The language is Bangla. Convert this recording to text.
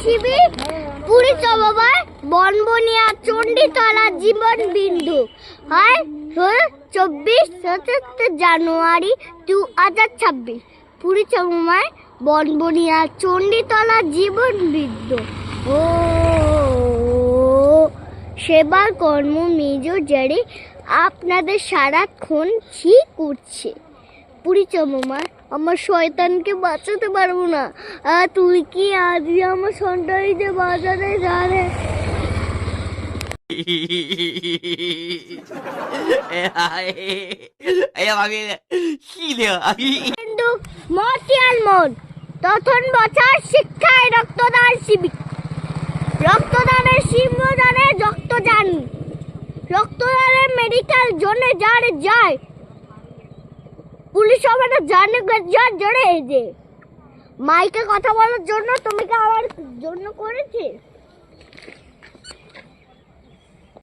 শিবির পুরী চবাবার বনবনিয়া চণ্ডীতলা জীবন বিন্দু হয় 24 জানুয়ারি 2026 পুরী চবাবার বনবনিয়া চণ্ডীতলা জীবন বিন্দু ও সেবার কর্ম মেজর জারি আপনাদের সারাক্ষণ ছি করছে পুরী চমামার আমার শয়তানকে বাঁচাতে পারবো না। তুই কি আজই আমার সন্তানকে বাঁচাতে জানে? কিন্তু মতিয়াল মন তখন বছর শিক্ষায় রক্তদান শিবির রক্তদানের শিবদানের রক্ত জানি রক্তদানের মেডিকেল জোনে যারে যায় পুলিশ সবাই জানে জোরে যে মাইকে কথা বলার জন্য তুমি কি আমার জন্য করেছিস?